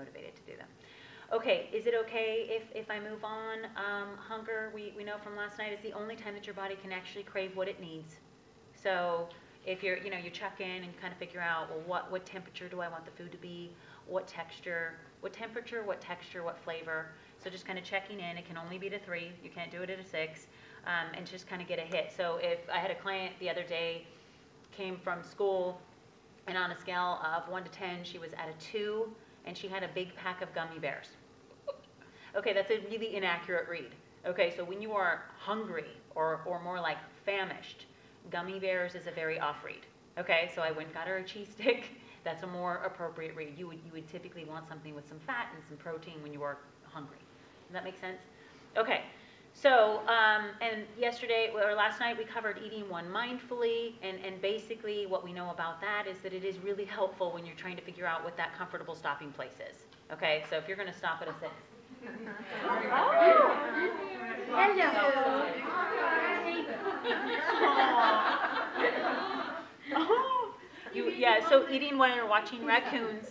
motivated to do them. Okay, is it okay if I move on? Hunger, we know from last night, is the only time that your body can actually crave what it needs. So if you're, you check in and kind of figure out, well, what temperature do I want the food to be? What texture, what texture, what flavor. So just kind of checking in. It can only be to 3. You can't do it at a 6. And just kind of get a hit. So if I had a client the other day, came from school, and on a scale of 1 to 10, she was at a 2, and she had a big pack of gummy bears. Okay, that's a really inaccurate read. Okay, so when you are hungry or more like famished, gummy bears is a very off read. Okay, so I went and got her a cheese stick. That's a more appropriate read. You would typically want something with some fat and some protein when you are hungry. Does that make sense? Okay, so and yesterday or last night we covered eating one mindfully, and basically what we know about that is that it is really helpful when you're trying to figure out what that comfortable stopping place is. Okay, so if you're going to stop at a 6. Yeah, so eating when you're watching raccoons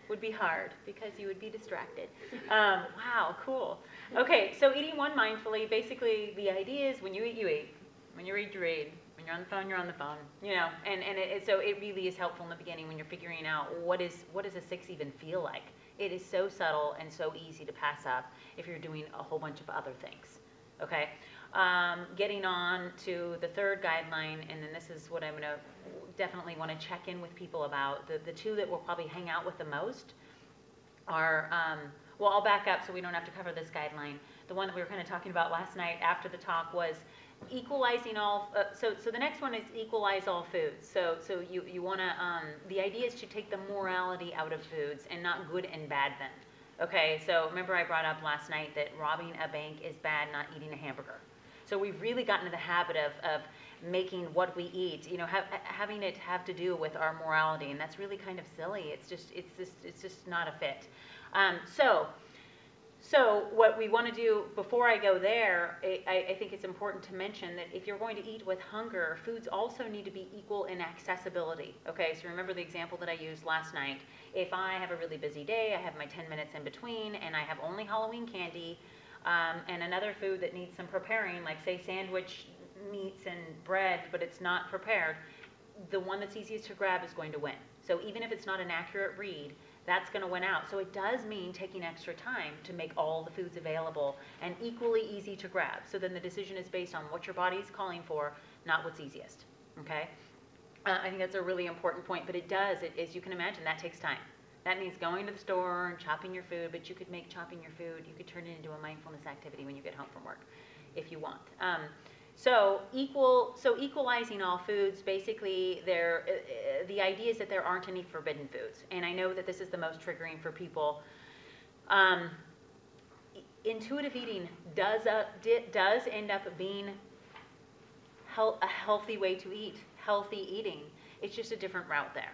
would be hard because you would be distracted. Wow, cool. Okay, so eating one mindfully, basically the idea is when you eat, you eat. When you read, you read. When you're on the phone, you're on the phone. So it really is helpful in the beginning when you're figuring out what does a 6 even feel like. It is so subtle and so easy to pass up if you're doing a whole bunch of other things. Okay, getting on to the 3rd guideline, and then this is what I'm going to definitely want to check in with people about. The 2 that we'll probably hang out with the most are, well, I'll back up so we don't have to cover this guideline. The one that we were kind of talking about last night after the talk was equalizing all, so the next one is equalize all foods. So you want to, the idea is to take the morality out of foods and not good and bad them. Okay, so remember I brought up last night that robbing a bank is bad, not eating a hamburger. So we've really gotten to the habit of making what we eat, having it have to do with our morality, and that's really kind of silly. It's just not a fit. So what we want to do before I go there, I think it's important to mention that if you're going to eat with hunger, foods also need to be equal in accessibility. Okay, so remember the example that I used last night. If I have a really busy day, I have my 10 minutes in between, and I have only Halloween candy, and another food that needs some preparing, like say sandwich meats and bread, but it's not prepared, the one that's easiest to grab is going to win. So even if it's not an accurate read, that's going to win out. So it does mean taking extra time to make all the foods available and equally easy to grab. So then the decision is based on what your body is calling for, not what's easiest. Okay? I think that's a really important point, but it does, as you can imagine, that takes time. That means going to the store and chopping your food, but you could make chopping your food, you could turn it into a mindfulness activity when you get home from work, if you want. So equalizing all foods, basically, the idea is that there aren't any forbidden foods. And I know that this is the most triggering for people. Intuitive eating does end up being a healthy way to eat, healthy eating. It's just a different route there.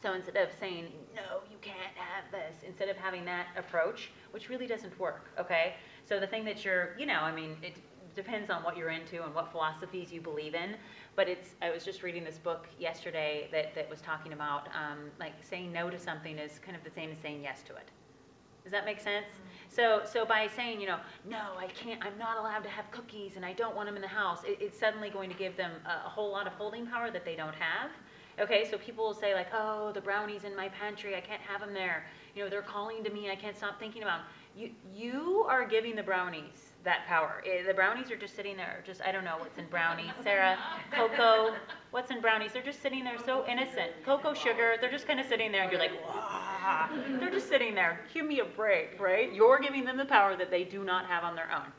So instead of saying, no, you can't have this, instead of having that approach, which really doesn't work, okay? So the thing that you're, it depends on what you're into and what philosophies you believe in, but I was just reading this book yesterday that was talking about, like saying no to something is kind of the same as saying yes to it. Does that make sense? Mm-hmm. So by saying, no, I can't, I'm not allowed to have cookies and I don't want them in the house, it's suddenly going to give them a whole lot of holding power that they don't have. Okay, so people will say like, oh, the brownies in my pantry, I can't have them there. They're calling to me, I can't stop thinking about them. You are giving the brownies that power. The brownies are just sitting there, I don't know what's in brownies. Sarah, cocoa, what's in brownies? They're just sitting there so innocent. Cocoa, sugar, they're just kind of sitting there and you're like, wow. They're just sitting there. Give me a break, right? You're giving them the power that they do not have on their own.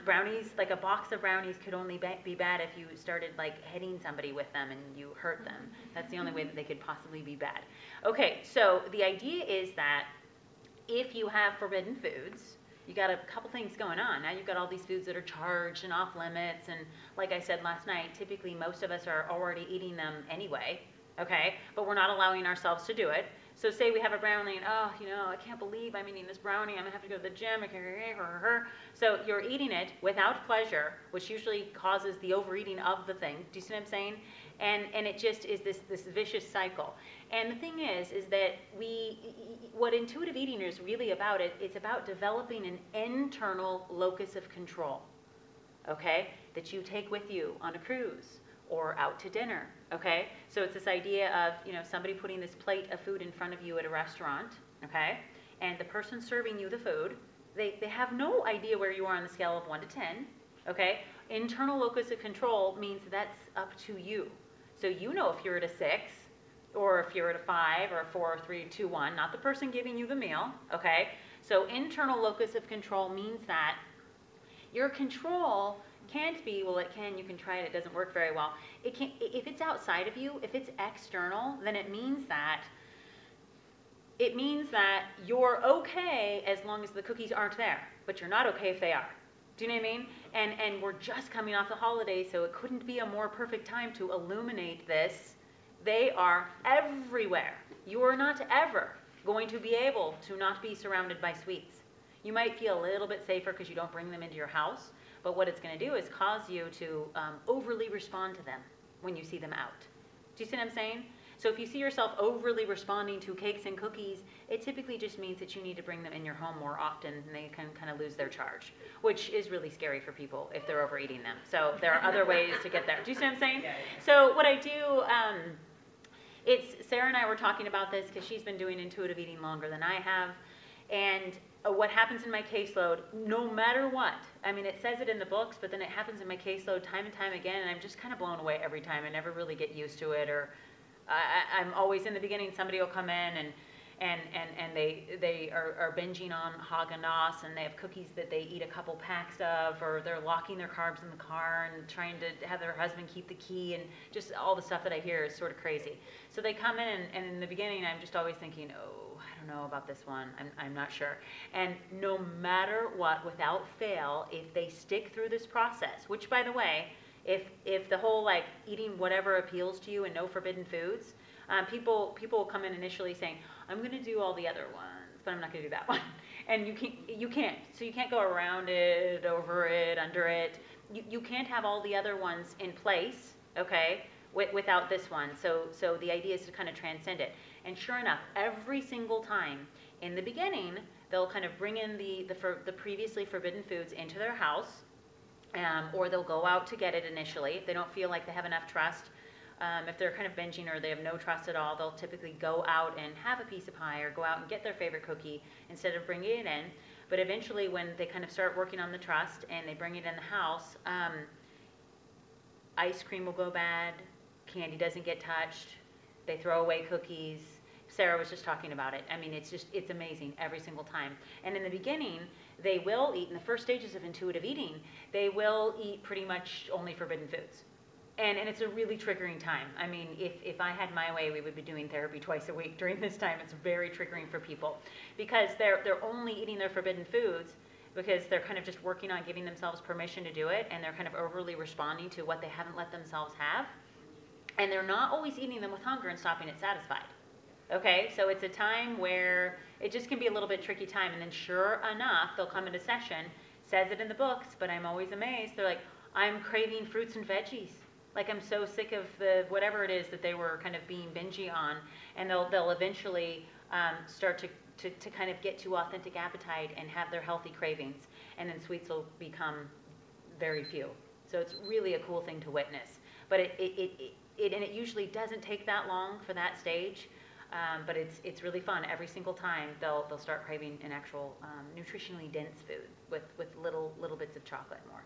Brownies, like a box of brownies could only be bad if you started like hitting somebody with them and you hurt them. That's the only way that they could possibly be bad. Okay, so the idea is that if you have forbidden foods, you got a couple things going on. Now you've got all these foods that are charged and off limits, and like I said last night, typically most of us are already eating them anyway, okay? But we're not allowing ourselves to do it. So say we have a brownie and, oh, I can't believe I'm eating this brownie. I'm going to have to go to the gym. So you're eating it without pleasure, which usually causes the overeating of the thing. Do you see what I'm saying? And it just is this vicious cycle. And the thing is that what intuitive eating is really about, it's about developing an internal locus of control, okay, that you take with you on a cruise or out to dinner, okay? So it's this idea of, somebody putting this plate of food in front of you at a restaurant, okay? And the person serving you the food, they have no idea where you are on the scale of 1 to 10, okay? Internal locus of control means that's up to you. So if you're at a 6, or if you're at a 5, or a 4, 3, 2, 1, not the person giving you the meal, okay? So internal locus of control means that your control can't be, well, it can, you can try it doesn't work very well. It can, if it's outside of you, if it's external, then it means that you're okay as long as the cookies aren't there, but you're not okay if they are. Do you know what I mean? And we're just coming off the holidays, so it couldn't be a more perfect time to illuminate this. They are everywhere. You are not ever going to be able to not be surrounded by sweets. You might feel a little bit safer because you don't bring them into your house, but what it's going to do is cause you to overly respond to them when you see them out. Do you see what I'm saying? So if you see yourself overly responding to cakes and cookies, it typically just means that you need to bring them in your home more often, and they can kind of lose their charge, which is really scary for people if they're overeating them. So there are other ways to get there. Do you see what I'm saying? So what I do, Sarah and I were talking about this because she's been doing intuitive eating longer than I have, and what happens in my caseload, no matter what, I mean, it says it in the books, but then it happens in my caseload time and time again, and I'm just kind of blown away every time. I never really get used to it, or I'm always in the beginning, somebody will come in and they are binging on Haagen-Dazs, and they have cookies that they eat a couple packs of, or they're locking their carbs in the car and trying to have their husband keep the key, and just all the stuff that I hear is sort of crazy. So they come in, and in the beginning, I'm just always thinking, oh, I don't know about this one. I'm not sure. And no matter what, without fail, if they stick through this process, which, by the way, if the whole like eating whatever appeals to you and no forbidden foods, people will come in initially saying, I'm going to do all the other ones, but I'm not going to do that one. And you can't. So you can't go around it, over it, under it. You can't have all the other ones in place, okay, without this one. So the idea is to kind of transcend it. And sure enough, every single time in the beginning, they'll kind of bring in the previously forbidden foods into their house, or they'll go out to get it initially. If they don't feel like they have enough trust, if they're kind of binging or they have no trust at all, they'll typically go out and have a piece of pie or go out and get their favorite cookie instead of bringing it in. But eventually, when they kind of start working on the trust and they bring it in the house, ice cream will go bad, candy doesn't get touched, they throw away cookies. Sarah was just talking about it. I mean, it's amazing every single time. And in the beginning, they will eat, in the first stages of intuitive eating, they will eat pretty much only forbidden foods. And it's a really triggering time. I mean, if I had my way, we would be doing therapy twice a week during this time. It's very triggering for people because they're only eating their forbidden foods because they're kind of just working on giving themselves permission to do it, and they're kind of overly responding to what they haven't let themselves have. And they're not always eating them with hunger and stopping it satisfied. Okay, so it's a time where it just can be a little bit tricky time, and then sure enough, they'll come into session, says it in the books, but I'm always amazed. They're like, I'm craving fruits and veggies. Like, I'm so sick of the whatever it is that they were kind of being bingy on, and they'll eventually start to kind of get to authentic appetite and have their healthy cravings, and then sweets will become very few. So it's really a cool thing to witness. But it usually doesn't take that long for that stage. But it's really fun. Every single time they'll start craving an actual nutritionally dense food with little bits of chocolate more.